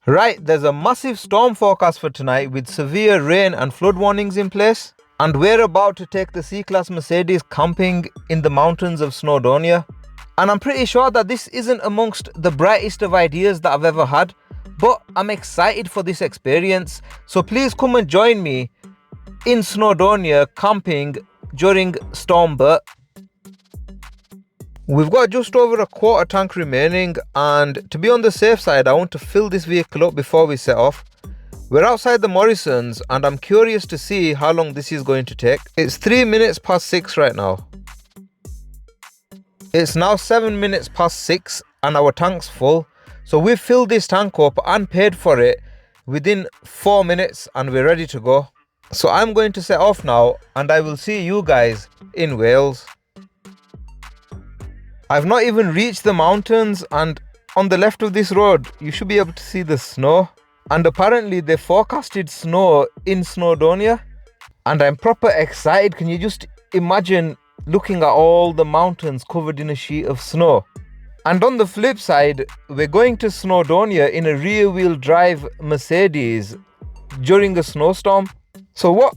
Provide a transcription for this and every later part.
Right, there's a massive storm forecast for tonight with severe rain and flood warnings in place. And we're about to take the C-Class Mercedes camping in the mountains of Snowdonia. And I'm pretty sure that this isn't amongst the brightest of ideas that I've ever had, but I'm excited for this experience. So please come and join me in Snowdonia camping during Storm Bert. We've got just over a quarter tank remaining, and to be on the safe side, I want to fill this vehicle up before we set off. We're outside the Morrisons and I'm curious to see how long this is going to take. It's 3 minutes past 6 right now. It's now 7 minutes past 6 and our tank's full. So we've filled this tank up and paid for it within 4 minutes and we're ready to go. So I'm going to set off now and I will see you guys in Wales. I've not even reached the mountains, and on the left of this road you should be able to see the snow. And apparently they forecasted snow in Snowdonia. And I'm proper excited. Can you just imagine looking at all the mountains covered in a sheet of snow? And on the flip side, we're going to Snowdonia in a rear-wheel drive Mercedes during a snowstorm. So what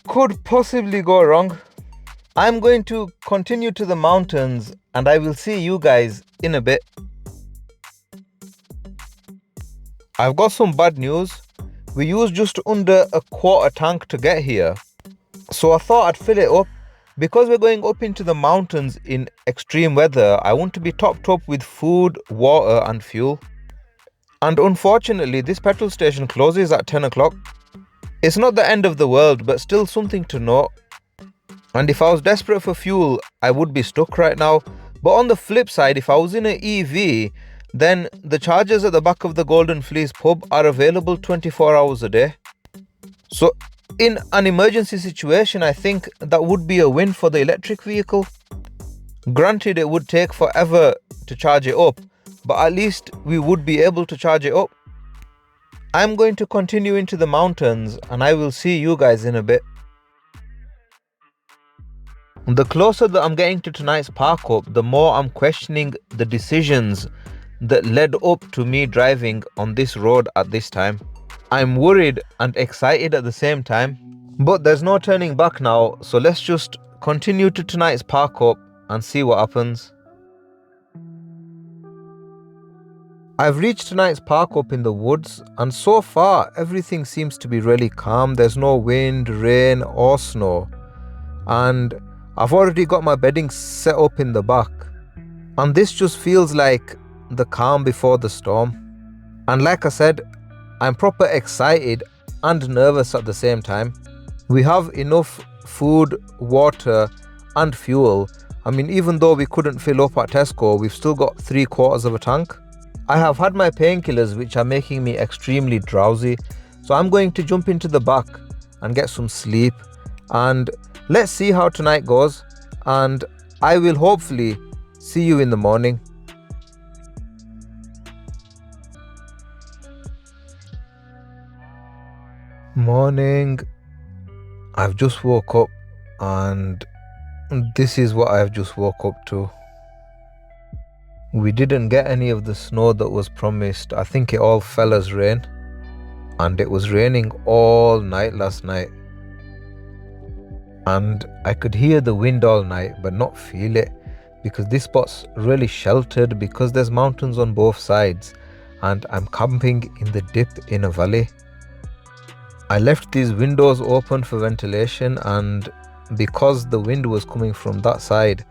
could possibly go wrong? I'm going to continue to the mountains and I will see you guys in a bit. I've got some bad news. We used just under a quarter tank to get here. So I thought I'd fill it up. Because we're going up into the mountains in extreme weather, I want to be topped up with food, water and fuel. And unfortunately, this petrol station closes at 10 o'clock. It's not the end of the world, but still something to note. And if I was desperate for fuel, I would be stuck right now. But on the flip side, if I was in an EV, then the chargers at the back of the Golden Fleece pub are available 24 hours a day. So in an emergency situation, I think that would be a win for the electric vehicle. Granted, it would take forever to charge it up, but at least we would be able to charge it up. I'm going to continue into the mountains and I will see you guys in a bit. The closer that I'm getting to tonight's park up, the more I'm questioning the decisions that led up to me driving on this road at this time. I'm worried and excited at the same time, but there's no turning back now, so let's just continue to tonight's park up and see what happens. I've reached tonight's park up in the woods and so far everything seems to be really calm. There's no wind, rain or snow, and I've already got my bedding set up in the back, and this just feels like the calm before the storm. And like I said, I'm proper excited and nervous at the same time. We have enough food, water and fuel. I mean, even though we couldn't fill up at Tesco, we've still got 3/4 of a tank. I have had my painkillers which are making me extremely drowsy, so I'm going to jump into the back and get some sleep, and let's see how tonight goes, and I will hopefully see you in the morning. Morning. I've just woke up and this is what I've just woke up to. We didn't get any of the snow that was promised. I think it all fell as rain, and it was raining all night last night. And I could hear the wind all night but not feel it, because this spot's really sheltered because there's mountains on both sides and I'm camping in the dip in a valley. I left these windows open for ventilation, and because the wind was coming from that side,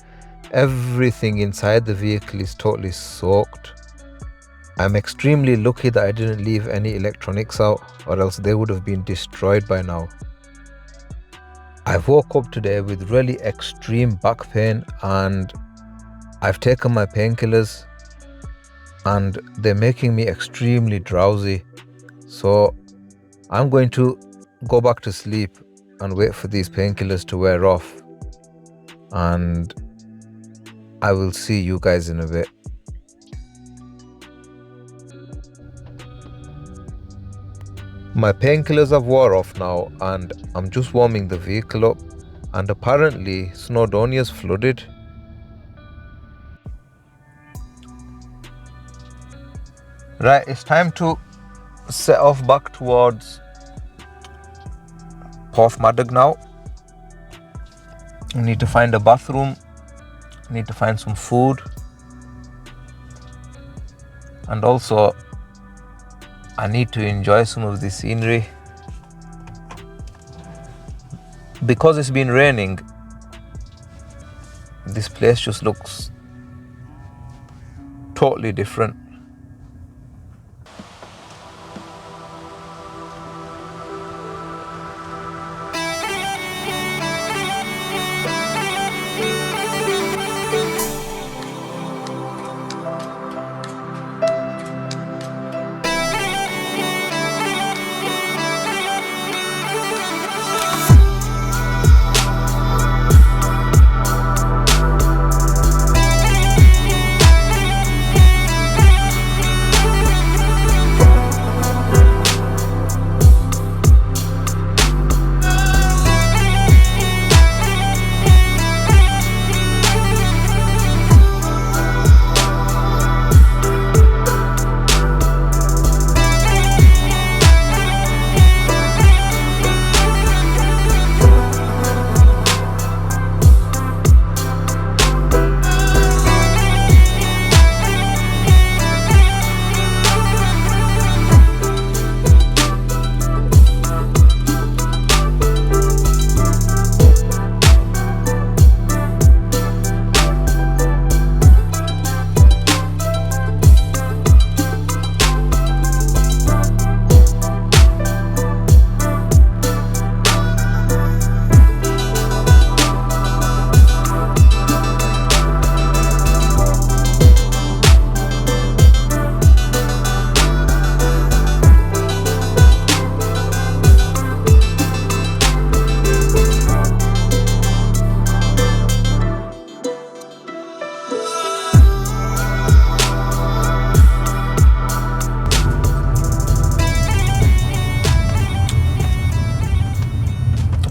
everything inside the vehicle is totally soaked. I'm extremely lucky that I didn't leave any electronics out, or else they would have been destroyed by now. I've woke up today with really extreme back pain and I've taken my painkillers and they're making me extremely drowsy. So I'm going to go back to sleep and wait for these painkillers to wear off, and I will see you guys in a bit. My painkillers have wore off now and I'm just warming the vehicle up, and apparently Snowdonia's flooded. Right, it's time to set off back towards Porthmadog now. I need to find a bathroom. I need to find some food. And also, I need to enjoy some of the scenery. Because it's been raining, this place just looks totally different.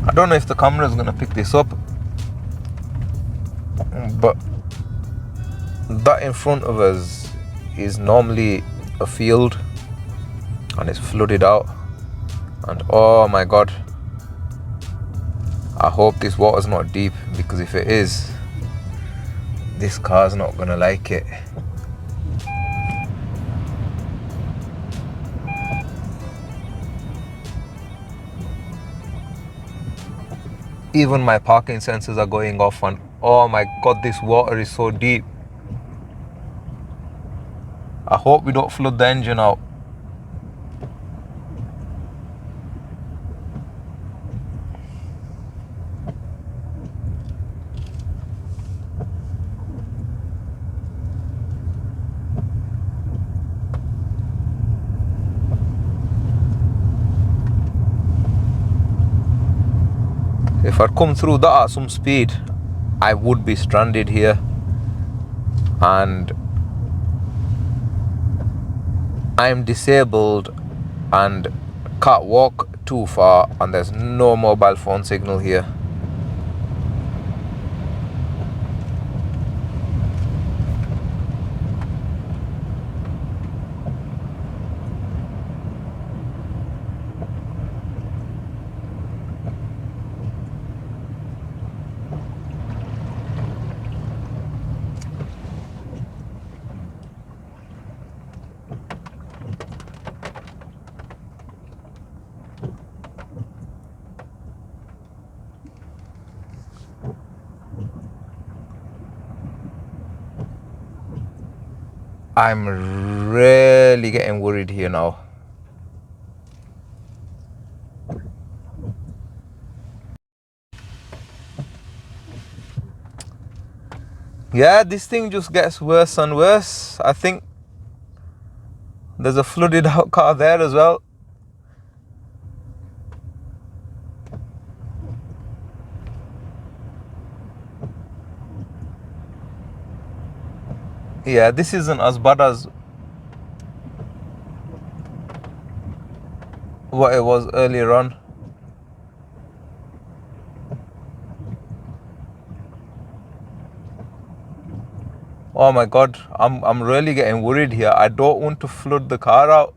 I don't know if the camera is going to pick this up, but that in front of us is normally a field and it's flooded out, and oh my god, I hope this water's not deep, because if it is, this car's not going to like it. Even my parking sensors are going off, and oh my god, this water is so deep. I hope we don't flood the engine out. If I'd come through that at some speed, I would be stranded here, and I'm disabled and can't walk too far, and there's no mobile phone signal here. I'm really getting worried here now. Yeah, this thing just gets worse and worse. I think there's a flooded out car there as well. Yeah, this isn't as bad as what it was earlier on. Oh my god, I'm really getting worried here. I don't want to flood the car out.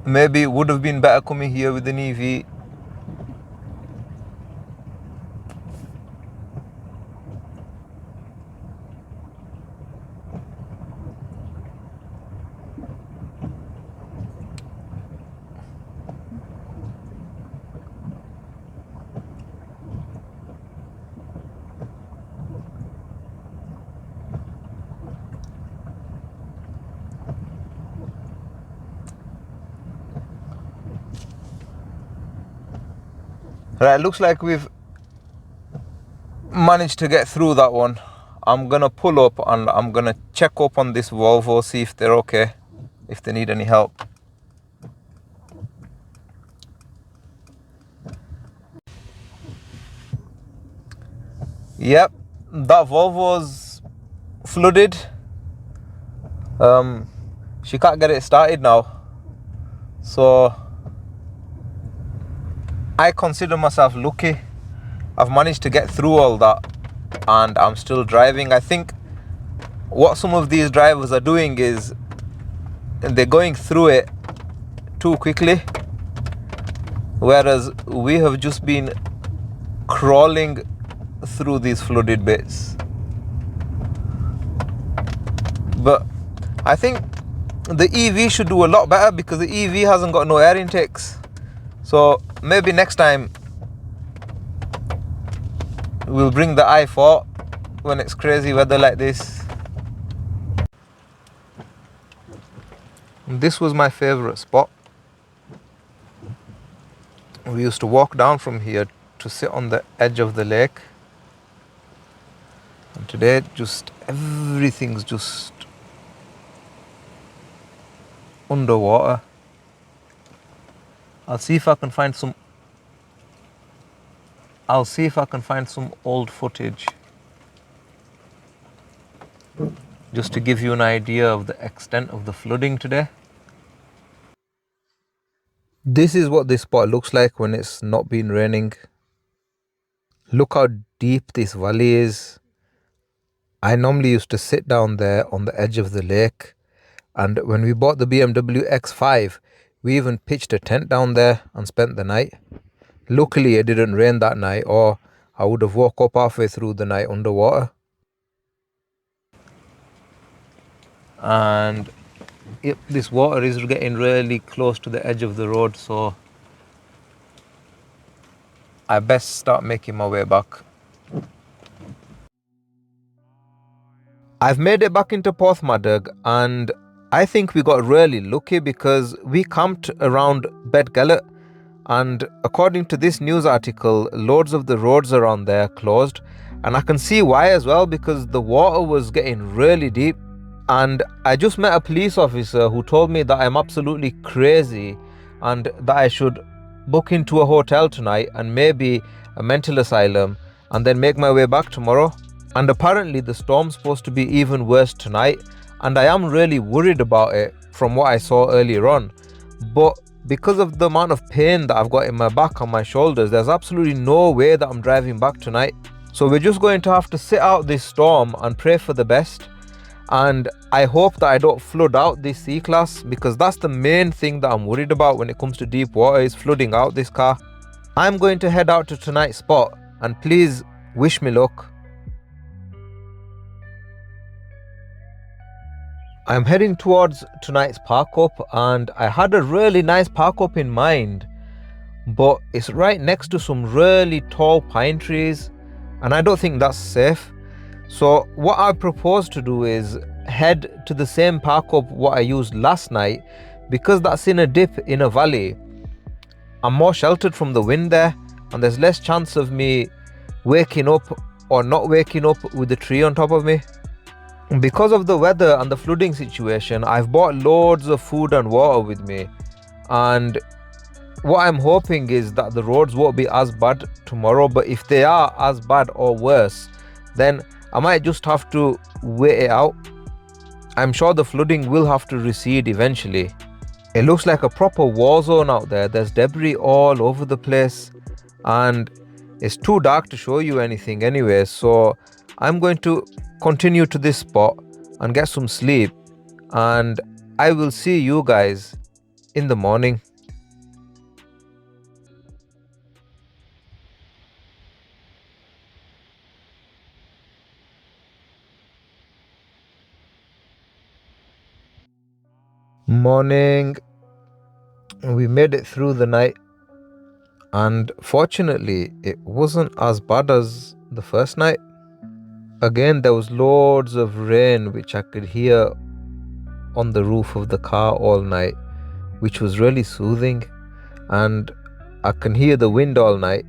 Maybe it would have been better coming here with an EV. Right, looks like we've managed to get through that one. I'm gonna pull up and I'm gonna check up on this Volvo, see if they're okay, if they need any help. Yep, that Volvo's flooded. She can't get it started now. So I consider myself lucky. I've managed to get through all that and I'm still driving. I think what some of these drivers are doing is they're going through it too quickly, whereas we have just been crawling through these flooded bits. But I think the EV should do a lot better because the EV hasn't got no air intakes. So maybe next time we'll bring the i4 when it's crazy weather like this. This was my favorite spot. We used to walk down from here to sit on the edge of the lake. And today just everything's just underwater. I'll see if I can find some old footage just to give you an idea of the extent of the flooding today. This is what this spot looks like when it's not been raining. Look how deep this valley is. I normally used to sit down there on the edge of the lake, and when we bought the BMW X5, we even pitched a tent down there and spent the night. Luckily it didn't rain that night, or I would have woke up halfway through the night underwater. And yep, this water is getting really close to the edge of the road, so I best start making my way back. I've made it back into Porthmadog, and I think we got really lucky because we camped around Bedgellet, and according to this news article, loads of the roads around there closed, and I can see why as well, because the water was getting really deep. And I just met a police officer who told me that I'm absolutely crazy and that I should book into a hotel tonight and maybe a mental asylum and then make my way back tomorrow. And apparently the storm's supposed to be even worse tonight, and I am really worried about it from what I saw earlier on. But because of the amount of pain that I've got in my back and my shoulders, there's absolutely no way that I'm driving back tonight. So we're just going to have to sit out this storm and pray for the best. And I hope that I don't flood out this C-Class, because that's the main thing that I'm worried about when it comes to deep water, is flooding out this car. I'm going to head out to tonight's spot, and please wish me luck. I'm heading towards tonight's park up, and I had a really nice park up in mind, but it's right next to some really tall pine trees and I don't think that's safe. So what I propose to do is head to the same park up what I used last night, because that's in a dip in a valley. I'm more sheltered from the wind there, and there's less chance of me waking up or not waking up with the tree on top of me. Because of the weather and the flooding situation, I've bought loads of food and water with me, and what I'm hoping is that the roads won't be as bad tomorrow, but if they are as bad or worse, then I might just have to wait it out. I'm sure the flooding will have to recede eventually. It looks like a proper war zone out there. There's debris all over the place and it's too dark to show you anything anyway, so I'm going to continue to this spot and get some sleep, and I will see you guys in the morning. Morning. We made it through the night, and fortunately it wasn't as bad as the first night. Again, there was loads of rain which I could hear on the roof of the car all night, which was really soothing, and I can hear the wind all night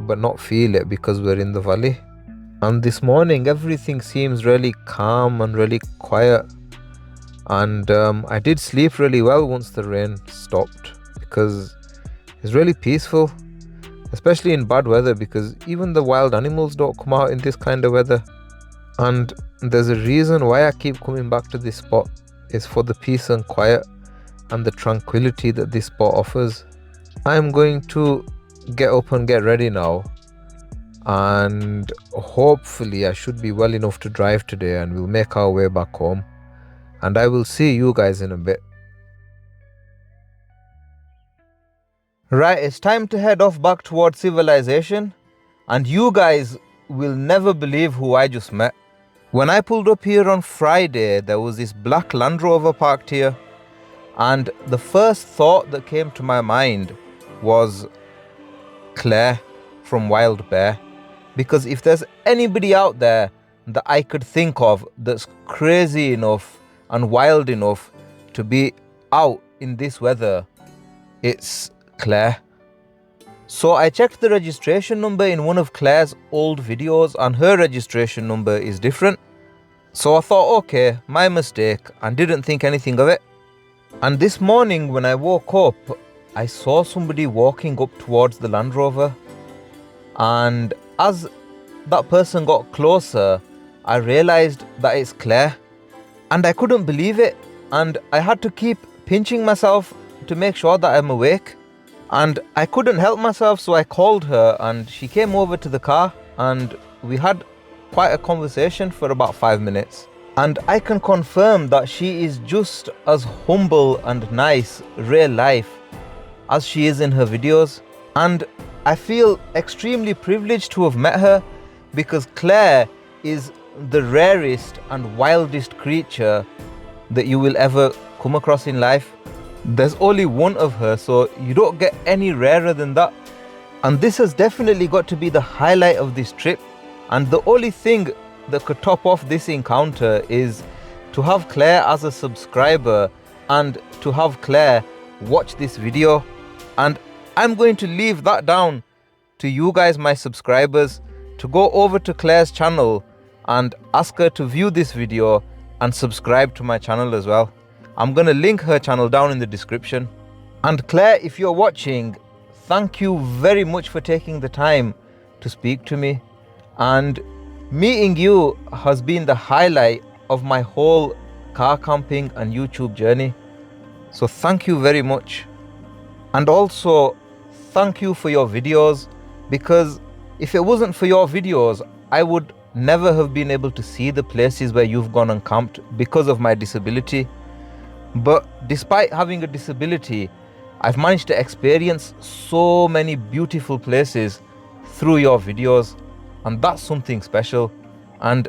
but not feel it because we're in the valley. And this morning everything seems really calm and really quiet, and I did sleep really well once the rain stopped because it's really peaceful, especially in bad weather, because even the wild animals don't come out in this kind of weather. And there's a reason why I keep coming back to this spot. It's for the peace and quiet and the tranquility that this spot offers. I'm going to get up and get ready now, and hopefully I should be well enough to drive today, and we'll make our way back home, and I will see you guys in a bit. Right, it's time to head off back towards civilization, and you guys will never believe who I just met. When I pulled up here on Friday, there was this black Land Rover parked here, and the first thought that came to my mind was Clair from Wild Bear. Because if there's anybody out there that I could think of that's crazy enough and wild enough to be out in this weather, it's Clair. So I checked the registration number in one of Claire's old videos, and her registration number is different. So I thought, okay, my mistake, and didn't think anything of it. And this morning when I woke up, I saw somebody walking up towards the Land Rover, and as that person got closer, I realized that it's Clair, and I couldn't believe it, and I had to keep pinching myself to make sure that I'm awake, and I couldn't help myself, so I called her, and she came over to the car, and we had quite a conversation for about 5 minutes. And I can confirm that she is just as humble and nice real life as she is in her videos. And I feel extremely privileged to have met her, because Clair is the rarest and wildest creature that you will ever come across in life. There's only one of her, so you don't get any rarer than that. And this has definitely got to be the highlight of this trip. And the only thing that could top off this encounter is to have Clair as a subscriber and to have Clair watch this video. And I'm going to leave that down to you guys, my subscribers, to go over to Clair's channel and ask her to view this video and subscribe to my channel as well. I'm going to link her channel down in the description. And Clair, if you're watching, thank you very much for taking the time to speak to me. And meeting you has been the highlight of my whole car camping and YouTube journey. So thank you very much. And also thank you for your videos, because if it wasn't for your videos, I would never have been able to see the places where you've gone and camped because of my disability. But despite having a disability, I've managed to experience so many beautiful places through your videos, and that's something special. And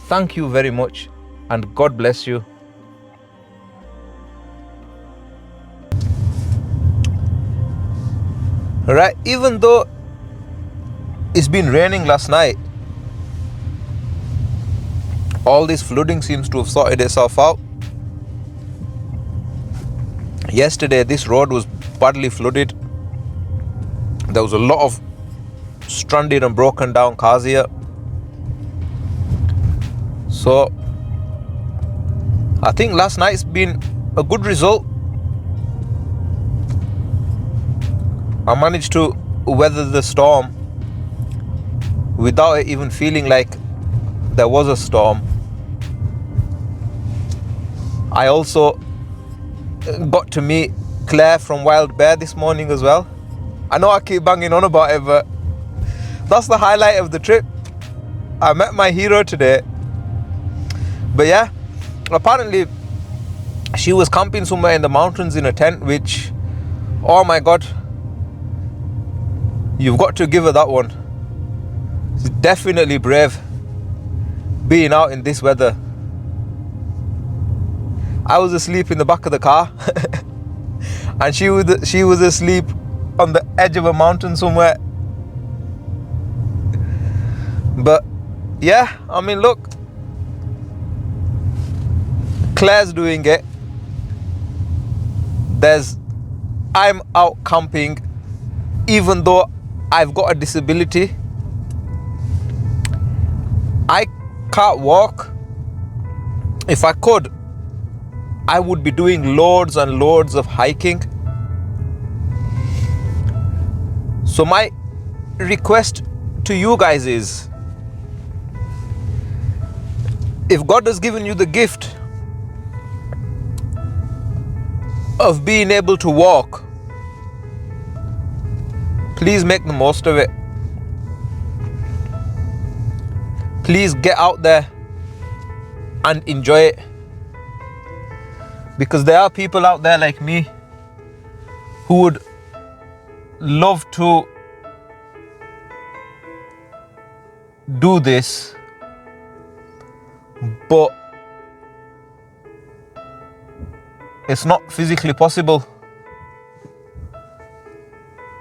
thank you very much, and God bless you. Right, even though it's been raining last night, all this flooding seems to have sorted itself out. Yesterday this road was badly flooded. There was a lot of stranded and broken down cars here. So I think last night's been a good result. I managed to weather the storm without it even feeling like there was a storm. I also got to meet Clair from Wild Bear this morning as well. I know I keep banging on about it, but that's the highlight of the trip. I met my hero today. But yeah, apparently She was camping somewhere in the mountains in a tent, which, oh my God, you've got to give her that one. It's definitely brave being out in this weather. I was asleep in the back of the car and she was asleep on the edge of a mountain somewhere. But yeah, I mean, look, Claire's doing it. I'm out camping even though I've got a disability. I can't walk. If I could, I would be doing loads and loads of hiking. So my request to you guys is, if God has given you the gift of being able to walk, please make the most of it. Please get out there and enjoy it. Because there are people out there like me who would love to do this, but it's not physically possible.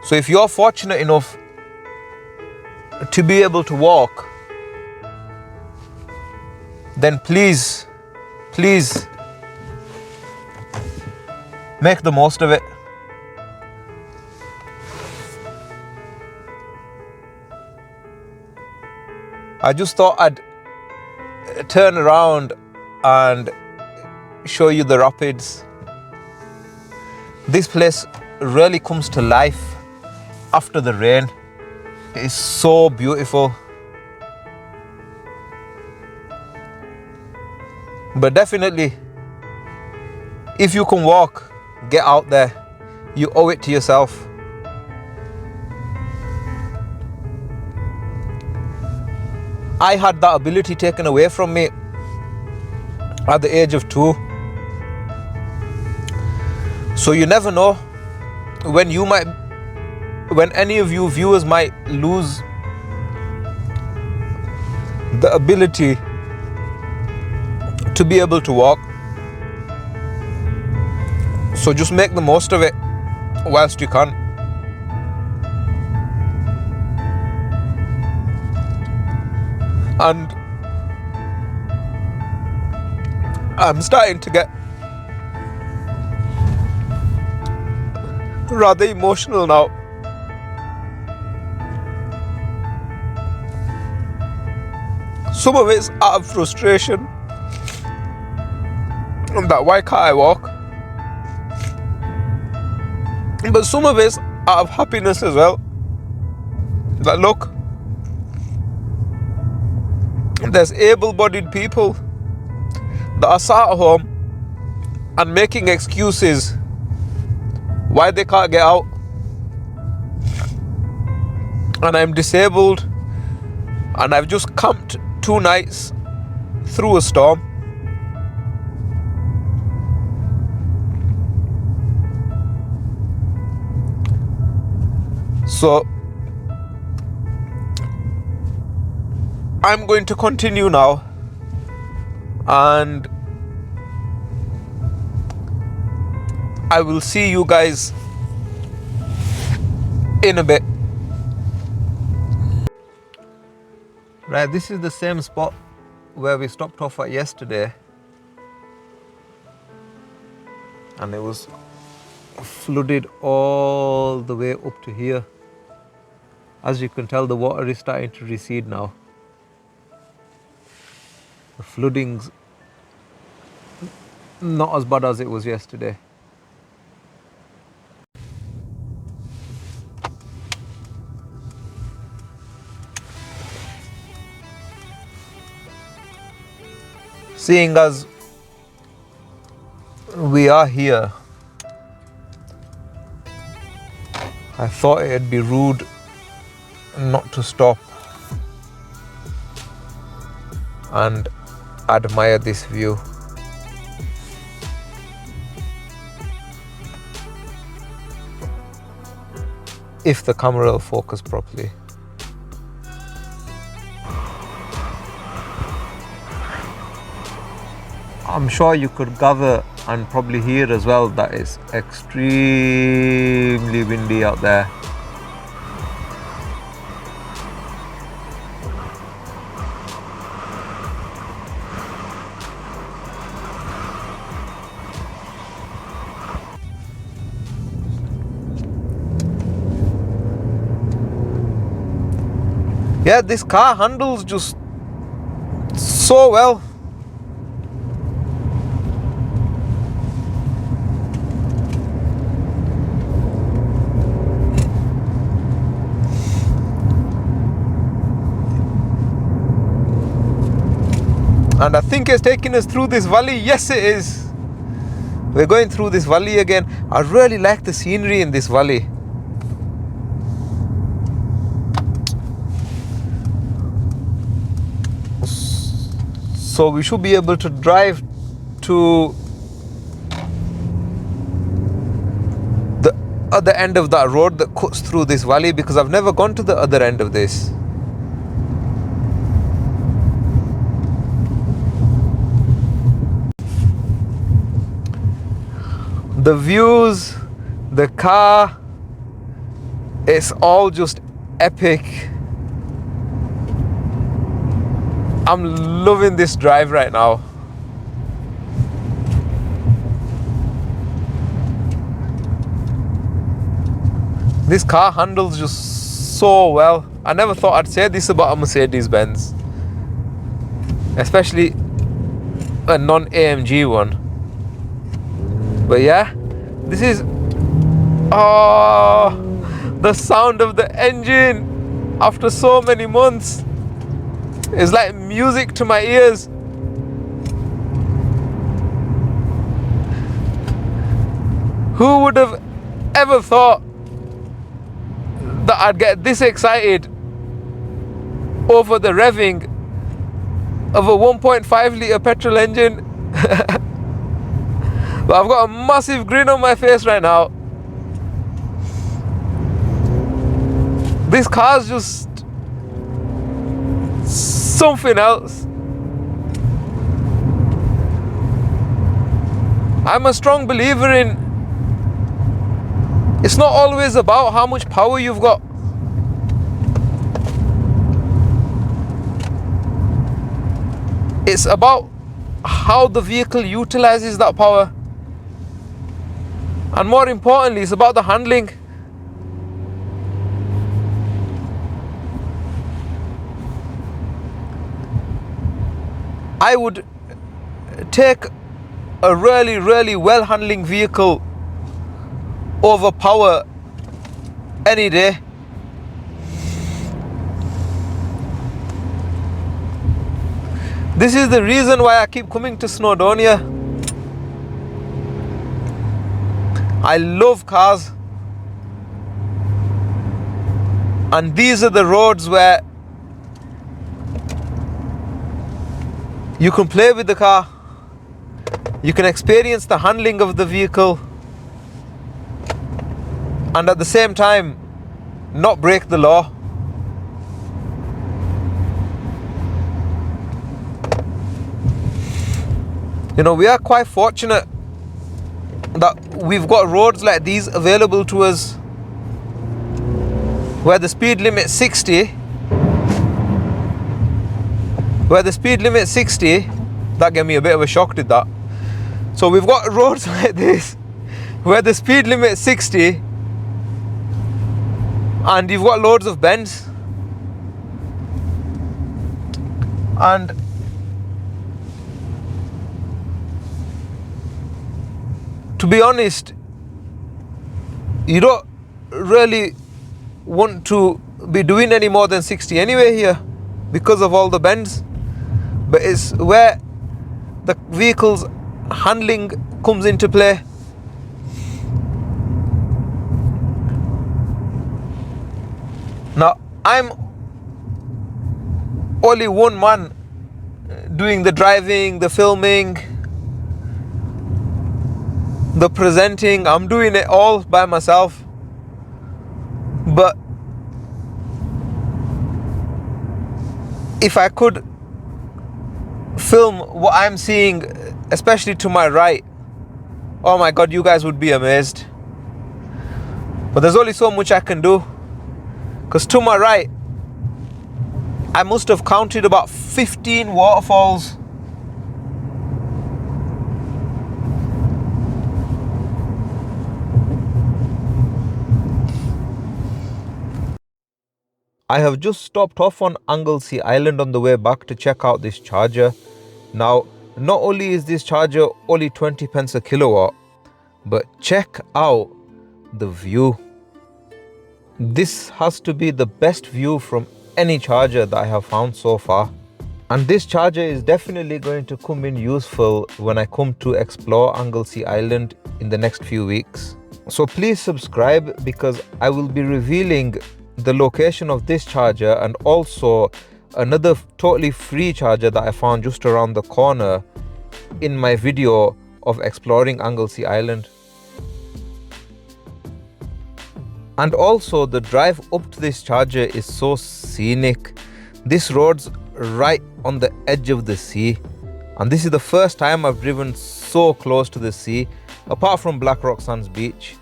So if you're fortunate enough to be able to walk, then please make the most of it. I just thought I'd turn around and show you the rapids. This place really comes to life after the rain. It's so beautiful. But definitely, if you can walk, get out there. You owe it to yourself. I had that ability taken away from me at the age of 2. So you never know when any of you viewers might lose the ability to be able to walk. So just make the most of it whilst you can. And I'm starting to get rather emotional now. Some of it's out of frustration that why can't I walk? But some of it's out of happiness as well. That look, there's able-bodied people that are sat at home and making excuses why they can't get out. And I'm disabled and I've just camped 2 nights through a storm. So I'm going to continue now, and I will see you guys in a bit. Right, this is the same spot where we stopped off at yesterday, and it was flooded all the way up to here. As you can tell, the water is starting to recede now. The flooding's not as bad as it was yesterday. Seeing as we are here, I thought it'd be rude not to stop and admire this view. if the camera will focus properly. I'm sure you could gather and probably hear as well that it's extremely windy out there. Yeah, this car handles just so well. And I think it's taking us through this valley. Yes, it is. We're going through this valley again. I really like the scenery in this valley. So we should be able to drive to the other end of that road that cuts through this valley, because I've never gone to the other end of this. The views, the car, it's all just epic. I'm loving this drive right now. This car handles just so well. I never thought I'd say this about a Mercedes-Benz, especially a non-AMG one. But yeah, this is, oh, the sound of the engine after so many months is like music to my ears. Who would have ever thought that I'd get this excited over the revving of a 1.5 litre petrol engine? But I've got a massive grin on my face right now. This car's just something else. I'm a strong believer in, it's not always about how much power you've got. It's about how the vehicle utilizes that power. And more importantly, it's about the handling. I would take a really, really well handling vehicle over power any day. This is the reason why I keep coming to Snowdonia. I love cars, and these are the roads where you can play with the car, you can experience the handling of the vehicle, and at the same time not break the law. You know, we are quite fortunate that we've got roads like these available to us, where the speed limit 60, that gave me a bit of a shock, did that? So we've got roads like this where the speed limit 60 and you've got loads of bends, and to be honest, you don't really want to be doing any more than 60 anyway here because of all the bends. But it's where the vehicle's handling comes into play. Now, I'm only one man doing the driving, the filming, the presenting. I'm doing it all by myself. But if I could film what I'm seeing, especially to my right, oh my god, you guys would be amazed. But there's only so much I can do, because to my right I must have counted about 15 waterfalls. I have just stopped off on Anglesey Island on the way back to check out this charger. Now, not only is this charger only 20 pence a kilowatt, but check out the view. This has to be the best view from any charger that I have found so far. And this charger is definitely going to come in useful when I come to explore Anglesey Island in the next few weeks. So please subscribe, because I will be revealing the location of this charger and also another totally free charger that I found just around the corner in my video of exploring Anglesey Island. And also the drive up to this charger is so scenic. This road's right on the edge of the sea, and this is the first time I've driven so close to the sea, apart from Black Rock Sands Beach.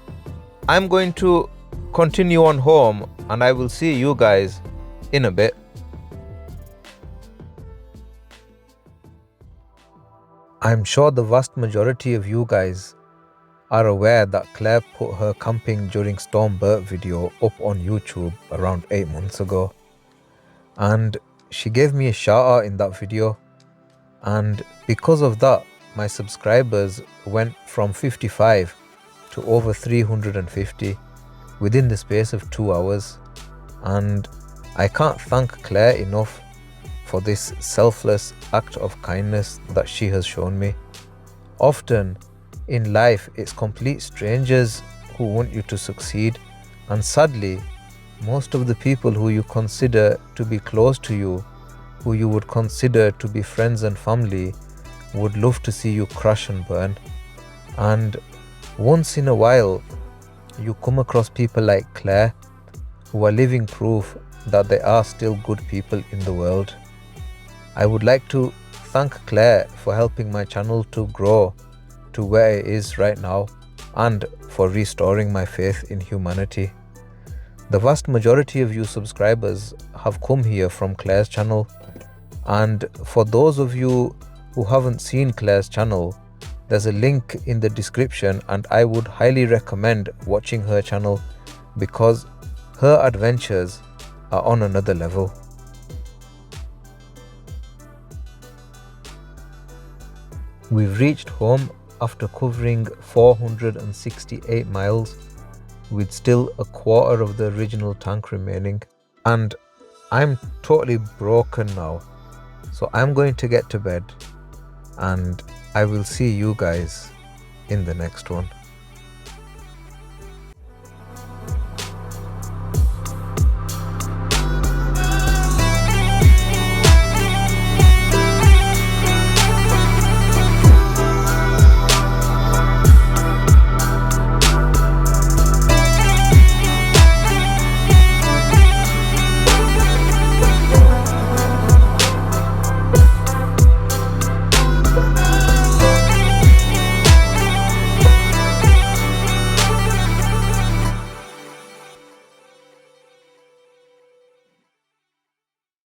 I'm going to continue on home, and I will see you guys in a bit. I'm sure the vast majority of you guys are aware that Claire put her camping during Storm Bert video up on YouTube around 8 months ago, and she gave me a shout out in that video, and because of that my subscribers went from 55 to over 350 within the space of 2 hours. And I can't thank Claire enough for this selfless act of kindness that she has shown me. Often in life it's complete strangers who want you to succeed, and sadly most of the people who you consider to be close to you, who you would consider to be friends and family, would love to see you crash and burn. And once in a while you come across people like Claire, who are living proof that there are still good people in the world. I would like to thank Claire for helping my channel to grow to where it is right now, and for restoring my faith in humanity. The vast majority of you subscribers have come here from Claire's channel, and for those of you who haven't seen Claire's channel, there's a link in the description, and I would highly recommend watching her channel, because her adventures are on another level. We've reached home after covering 468 miles, with still a quarter of the original tank remaining, and I'm totally broken now, so I'm going to get to bed, and I will see you guys in the next one.